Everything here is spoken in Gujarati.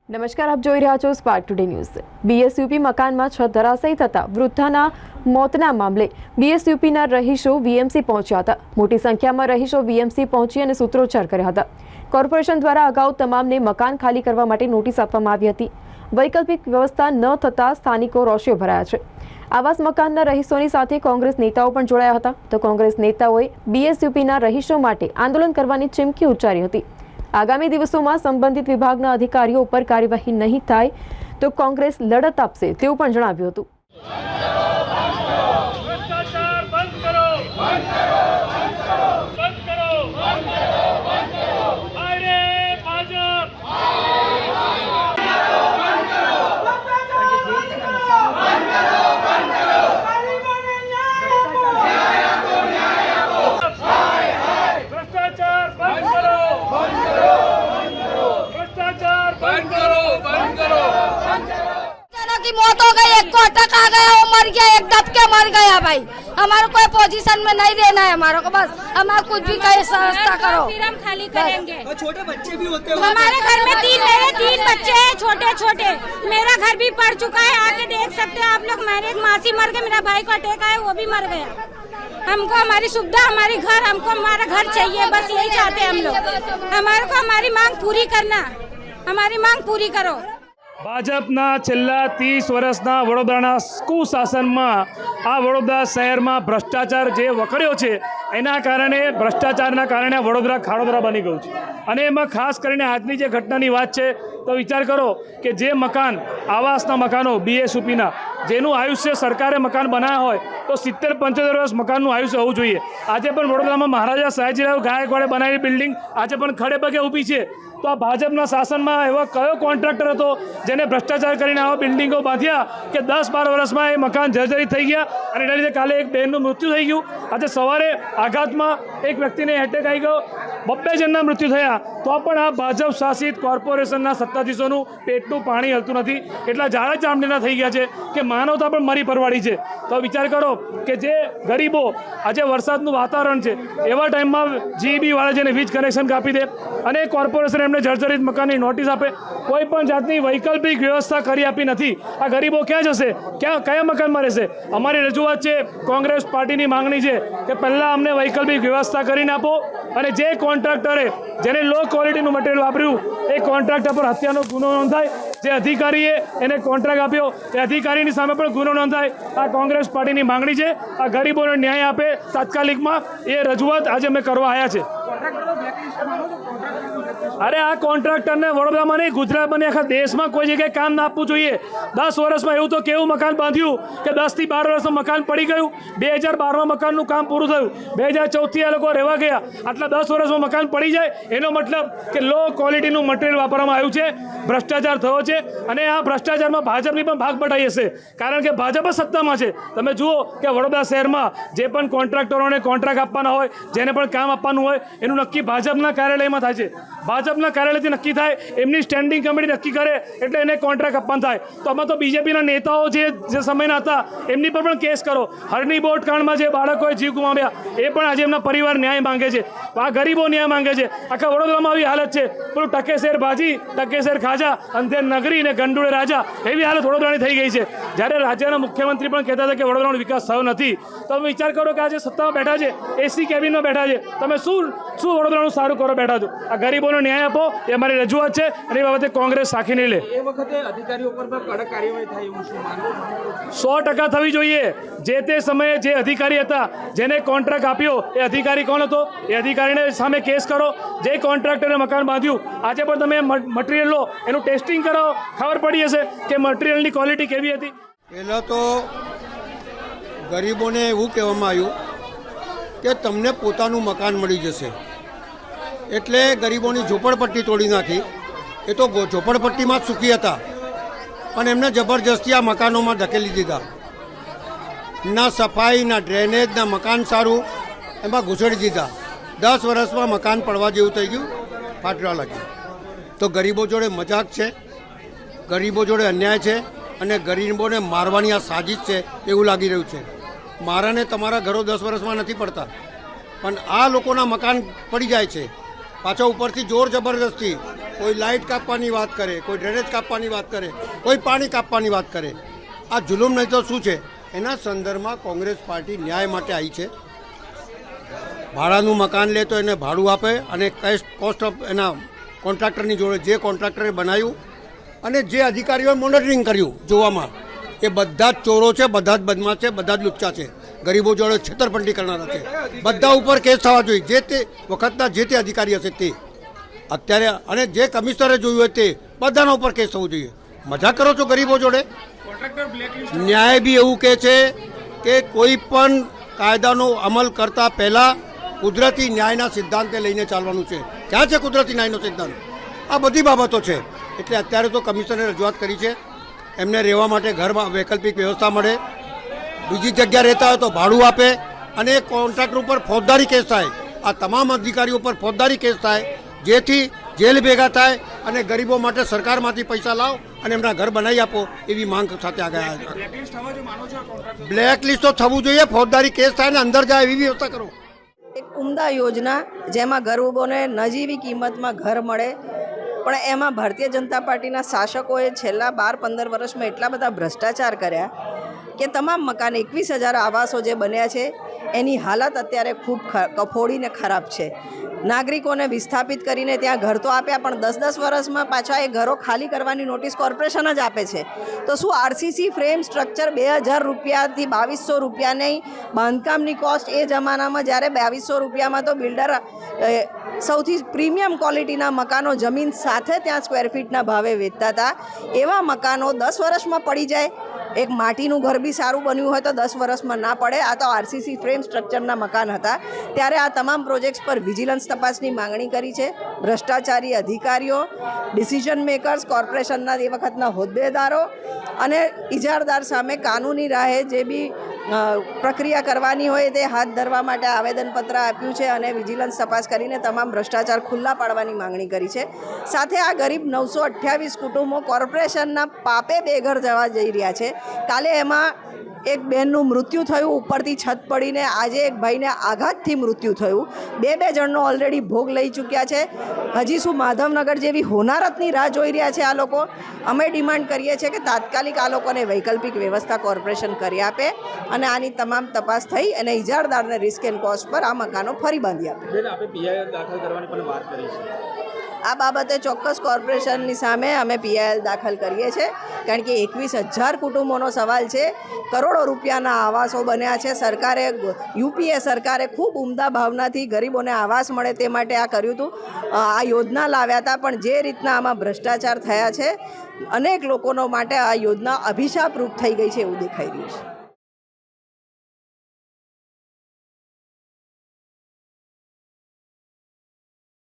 નમસ્કાર, આપ જોઈ રહ્યા છો સ્પાર્ક ટુડે ન્યૂઝ। બીએસયુપી મકાનમાં છત ધરાશાયી થતા વૃદ્ધાના મોતના મામલે બીએસયુપીના રહીશો વીએમસી પહોંચ્યા હતા। મોટી સંખ્યામાં રહીશો વીએમસી પહોંચી અને સૂત્રોચ્ચાર કર્યા હતા। કોર્પોરેશન દ્વારા અગાઉ તમામને મકાન ખાલી કરવા માટે નોટિસ આપવામાં આવી હતી। વૈકલ્પિક વ્યવસ્થા ન થતાં સ્થાનિકો રોષે ભરાયા છે। આવાસ મકાનના રહીશોની સાથે કોંગ્રેસ નેતાઓ પણ જોડાયા હતા। તો કોંગ્રેસ નેતાઓએ બીએસયુપીના રહીશો માટે આંદોલન કરવાની ચીમકી ઉચ્ચારી હતી। આગામી દિવસોમાં સંબંધિત વિભાગના અધિકારીઓ ઉપર કાર્યવાહી નહીં થાય તો કોંગ્રેસ લડત આપશે તેવું પણ જણાવ્યું હતું। की मौत हो गई, एक को अटक आ गया, वो मर गया, एक दब के मर गया। भाई हमारे कोई पोजीशन में नहीं रहना है, हमारे को बस हमारा कुछ भी कहीं व्यवस्था करो, फिर हम खाली करेंगे। और छोटे बच्चे भी होते हैं हमारे घर में तीन बच्चे हैं छोटे छोटे। मेरा घर भी पड़ चुका है, आके देख सकते हैं आप लोग। मेरे एक मासी मर गए, मेरा भाई को अटैक आया, वो भी मर गया। हमको हमारी सुविधा, हमारी घर, हमको हमारा घर चाहिए, बस यही चाहते हैं हम लोग। हमारे को हमारी मांग पूरी करना, हमारी मांग पूरी करो। ભાજપના છેલ્લા 30 વર્ષના વડોદરાના કુશાસનમાં આ વડોદરા શહેરમાં ભ્રષ્ટાચાર જે વકર્યો છે એના કારણે, ભ્રષ્ટાચારના કારણે વડોદરા ખાડોદરા બની ગયું છે। અને એમાં ખાસ કરીને આજની જે ઘટનાની વાત છે તો વિચાર કરો કે જે મકાન, આવાસના મકાનો બીએસયુપીના, જેનું આયુષ્ય સરકારે મકાન બનાવ્યા હોય તો 70-75 વર્ષ મકાનનું આયુષ્ય હોવું જોઈએ। આજે પણ વડોદરામાં મહારાજા સયાજીરાવ ગાયકવાડે બનાવેલી બિલ્ડિંગ આજે પણ ખડે પગે ઊભી છે। તો આ ભાજપના શાસનમાં એવો કયો કોન્ટ્રાક્ટર હતો જેને ભ્રષ્ટાચાર કરીને આવા બિલ્ડિંગો બાંધ્યા કે 10-12 વર્ષમાં એ મકાન જર્જરિત થઈ ગયા અને એના લીધે કાલે એક બહેનનું મૃત્યુ થઈ ગયું। આજે સવારે આઘાતમાં એક વ્યક્તિને એટેક આવી ગયો, 2 જણના મૃત્યુ થયા। તો પણ આ ભાજપ શાસિત કોર્પોરેશનના સત્તાધીશોનું પેટનું પાણી હલતું નથી, એટલા ઝાડા ચામડીના થઈ ગયા છે કે માનવતા પણ મરી પરવાડી છે। તો વિચાર કરો કે જે ગરીબો, આજે વરસાદનું વાતાવરણ છે એવા ટાઈમમાં જીબીવાળા જેને વીજ કનેક્શન કાપી દે અને કોર્પોરેશન એમને જર્જરિત મકાનની નોટિસ આપે, કોઈ પણ જાતની વૈકલ્પિક વ્યવસ્થા કરી આપી નથી। આ ગરીબો ક્યાં જશે, કયા મકાનમાં રહેશે? અમારી રજૂઆત છે, કોંગ્રેસ પાર્ટીની માંગણી છે કે પહેલાં અમને વૈકલ્પિક વ્યવસ્થા કરીને આપો અને જે કોન્ટ્રાક્ટરે જેને લો ક્વોલિટીનું મટીરિયલ વાપર્યું એ કોન્ટ્રાક્ટર પર હત્યાનો ગુનો નોંધાય, જે અધિકારીએ એને કોન્ટ્રાક્ટ આપ્યો એ અધિકારીની સામે પણ ગુનો નોંધાય। આ કોંગ્રેસ પાર્ટીની માંગણી છે। આ ગરીબોને ન્યાય આપે તાત્કાલિકમાં, એ રજૂઆત આજે અમે કરવા આવ્યા છે। અરે આ કોન્ટ્રાક્ટરને વડોદરામાં નહીં, ગુજરાતમાં નહીં, આખા દેશમાં કોઈ જગ્યાએ કામ ના આપવું જોઈએ। 10 વર્ષમાં એવું તો કેવું મકાન બાંધ્યું કે 10 થી 12 વર્ષમાં મકાન પડી ગયું। 2012માં મકાનનું કામ પૂરું થયું, 2014થી આ લોકો રહેવા ગયા। આટલા 10 વર્ષમાં મકાન પડી જાય એનો મતલબ કે લો ક્વોલિટીનું મટીરિયલ વાપરવામાં આવ્યું છે, ભ્રષ્ટાચાર થયો છે અને આ ભ્રષ્ટાચારમાં ભાજપની પણ ભાગ બટાઈ હશે, કારણ કે ભાજપ સત્તામાં છે। તમે જુઓ કે વડોદરા શહેરમાં જે પણ કોન્ટ્રાક્ટરોને કોન્ટ્રાક્ટ આપવાના હોય, જેને પણ કામ આપવાનું હોય એનું નક્કી ભાજપના કાર્યાલયમાં થાય છે। ભાજપના કાર્યાલયથી નક્કી થાય, એમની સ્ટેન્ડિંગ કમિટી નક્કી કરે એટલે એને કોન્ટ્રાક્ટ આપવાનું થાય। તો આમાં તો બીજેપીના નેતાઓ જે સમયના હતા એમની પર પણ કેસ કરો। હરણી બોટ કાંડમાં જે બાળકોએ જીવ ગુમાવ્યા એ પણ આજે એમના પરિવાર ન્યાય માંગે છે, આ ગરીબો ન્યાય માંગે છે। આખા વડોદરામાં આવી હાલત છે, પેલું ટકેસેર ભાજી, ટકેસેર ખાજા, અંધેર નગરી ને ગંડુળે રાજા, એવી હાલત વડોદરાની થઈ ગઈ છે। જ્યારે રાજ્યના મુખ્યમંત્રી પણ કહેતા હતા કે વડોદરાનો વિકાસ થયો નથી, તો તમે વિચાર કરો કે આજે સત્તામાં બેઠા છે, એસી કેબિનમાં બેઠા છે, તમે શું વડોદરાનું સારું કરો બેઠા છો? આ ગરીબોનો ન્યાય આપો એ અમારી રજૂઆત છે અને એ બાબતે કોંગ્રેસ સાખી નહીં લે। એ વખતે અધિકારીઓ પર કડક કાર્યવાહી થાય એવું શું માનવું? 100% થવી જોઈએ। જે તે સમયે જે અધિકારી હતા, જેને કોન્ટ્રાક્ટ આપ્યો એ અધિકારી કોણ હતો, એ અધિકારીને સામે કેસ કરો। જે કોન્ટ્રાક્ટરે મકાન બાંધ્યું, આજે પણ તમે મટીરિયલ લો, એનું ટેસ્ટિંગ કરાવો, ખબર પડી હશે કે મટીરિયલની ક્વોલિટી કેવી હતી। પહેલાં તો ગરીબોને એવું કહેવામાં આવ્યું કે તમને પોતાનું મકાન મળી જશે, એટલે ગરીબોની ઝોપડપટ્ટી તોડી નાખી। એ તો ઝોપડપટ્ટીમાં જ સુખી હતા પણ એમને જબરજસ્તી આ મકાનોમાં ધકેલી દીધા। ના સફાઈ, ના ડ્રેનેજ, ના મકાન સારું, એમાં ઘૂસડી દીધા। 10 વર્ષમાં મકાન પડવા જેવું થઈ ગયું, ફાટવા લાગ્યું। તો ગરીબો જોડે મજાક છે, ગરીબો જોડે અન્યાય છે અને ગરીબોને મારવાની આ સાજિશ છે એવું લાગી રહ્યું છે। મારાને તમારા ઘરો 10 વર્ષમાં નથી પડતા, પણ આ લોકોના મકાન પડી જાય છે, પાછા ઉપરથી જોર જબરદસ્તી કોઈ લાઇટ કાપવાની વાત કરે, કોઈ ડ્રેનેજ કાપવાની વાત કરે, કોઈ પાણી કાપવાની વાત કરે. આ જુલુમ નહીં તો શું છે? એના સંદર્ભમાં કોંગ્રેસ પાર્ટી ન્યાય માટે આવી છે. ભાડાનું મકાન લે તો એને ભાડું આપે અને કોસ્ટ ઓફ એના કોન્ટ્રાક્ટરની જોડે જે કોન્ટ્રાક્ટરે બનાવ્યું અને જે અધિકારીઓએ મોનિટરિંગ કર્યું જોવામાં, એ બધા જ ચોરો છે, બધા જ બદમાશ છે, બધા જ લુચ્ચા છે, ગરીબો જોડે છેતરપિંડી કરનારા છે. બધા ઉપર કેસ થવા જોઈએ, જે તે વખતના જે તે અધિકારી હશે તે અત્યારે, અને જે કમિશનરે જોયું હોય તે બધાના ઉપર કેસ થવું જોઈએ. મજા કરો છો ગરીબો જોડે? ન્યાય બી એવું કહે છે કે કોઈ પણ કાયદાનો અમલ કરતા પહેલાં કુદરતી ન્યાયના સિદ્ધાંતે લઈને ચાલવાનું છે. ક્યાં છે કુદરતી ન્યાયનો સિદ્ધાંત? આ બધી બાબતો છે. એટલે અત્યારે તો કમિશનરે રજૂઆત કરી છે, એમને રહેવા માટે ઘરમાં વૈકલ્પિક વ્યવસ્થા મળે, બીજી જગ્યા રહેતા હોય તો ભાડું આપે, અને કોન્ટ્રાક્ટર ઉપર ફોજદારી કેસ થાય. આ તમામ અધિકારીઓ પર ફોજદારી કેસ થાય, જેથી જેલ ભેગા થાય અને ગરીબો માટે સરકારમાંથી પૈસા લાવો અને એમના ઘર બનાવી આપો, એવી માંગ સાથે આગળ. બ્લેકલિસ્ટ તો થવું જોઈએ, ફોજદારી કેસ થાય ને અંદર જાય એવી વ્યવસ્થા કરો. એક ઉમદા યોજના જેમાં ગરીબોને નજીવી કિંમતમાં ઘર મળે, પણ એમાં ભારતીય જનતા પાર્ટીના શાસકોએ છેલ્લા 12-15 વર્ષમાં એટલા બધા ભ્રષ્ટાચાર કર્યા કે તમામ મકાન 21,000 આવાસો જે બન્યા છે એની હાલત અત્યારે ખૂબ કફોડીને ખરાબ છે. નાગરિકોને વિસ્થાપિત કરીને ત્યાં ઘર તો આપ્યા, પણ 10-10 વર્ષમાં પાછા એ ઘરો ખાલી કરવાની નોટિસ કોર્પોરેશન જ આપે છે. તો શું આરસીસી ફ્રેમ સ્ટ્રક્ચર 2,000 રૂપિયાથી 2,200 રૂપિયાની બાંધકામની કોસ્ટ એ જમાનામાં, જ્યારે 2,200 રૂપિયામાં તો બિલ્ડર સૌથી પ્રીમિયમ ક્વોલિટીના મકાનો જમીન સાથે ત્યાં સ્ક્વેર ફીટના ભાવે વેચતા હતા, એવા મકાનો 10 વર્ષમાં પડી જાય. એક માટીનું ઘર બી સારું બન્યું હોય તો 10 વર્ષમાં ના પડે. આ તો આરસીસી ફ્રેમ સ્ટ્રક્ચરના મકાન હતા. ત્યારે આ તમામ પ્રોજેક્ટ્સ પર વિજિલન્સ તપાસની માંગણી કરી છે. ભ્રષ્ટાચારી અધિકારીઓ, ડિસિઝન મેકર્સ, કોર્પોરેશનના એ વખતના હોદ્દેદારો અને ઇજારદાર સામે કાનૂની રાહે જે બી પ્રક્રિયા કરવાની હોય તે હાથ ધરવા માટે આવેદનપત્ર આપ્યું છે અને વિજિલન્સ તપાસ કરીને તમામ ભ્રષ્ટાચાર ખુલ્લા પાડવાની માંગણી કરી છે. સાથે આ ગરીબ 928 કુટુંબો કોર્પોરેશનના પાપે બેઘર જવા જઈ રહ્યા છે. કાલે એમાં એક બહેનનું મૃત્યુ થયું, ઉપરથી છત પડીને. આજે એક ભાઈને આઘાતથી મૃત્યુ થયું. બે જણનો ઓલરેડી ભોગ લઈ ચૂક્યા છે. હજી શું માધવનગર જેવી હોનારતની રાહ જોઈ રહ્યા છે આ લોકો? અમે ડિમાન્ડ કરીએ છીએ કે તાત્કાલિક આ લોકોને વૈકલ્પિક વ્યવસ્થા કોર્પોરેશન કરી આપે અને આની તમામ તપાસ થઈ અને ઇજારદારને રિસ્ક એન્ડ કોસ્ટ પર આ મકાનો ફરી બાંધી આપે. આ બાબતે ચોક્કસ કોર્પોરેશનની સામે અમે પીઆઈએલ દાખલ કરીએ છીએ, કારણ કે 21,000 કુટુંબોનો સવાલ છે. કરોડો રૂપિયાના આવાસો બન્યા છે. સરકારે, યુપીએ સરકારે ખૂબ ઉમદા ભાવનાથી ગરીબોને આવાસ મળે તે માટે આ કર્યું હતું, આ યોજના લાવ્યા હતા. પણ જે રીતના આમાં ભ્રષ્ટાચાર થયા છે, અનેક લોકોનો માટે આ યોજના અભિશાપરૂપ થઈ ગઈ છે એવું દેખાઈ રહ્યું છે.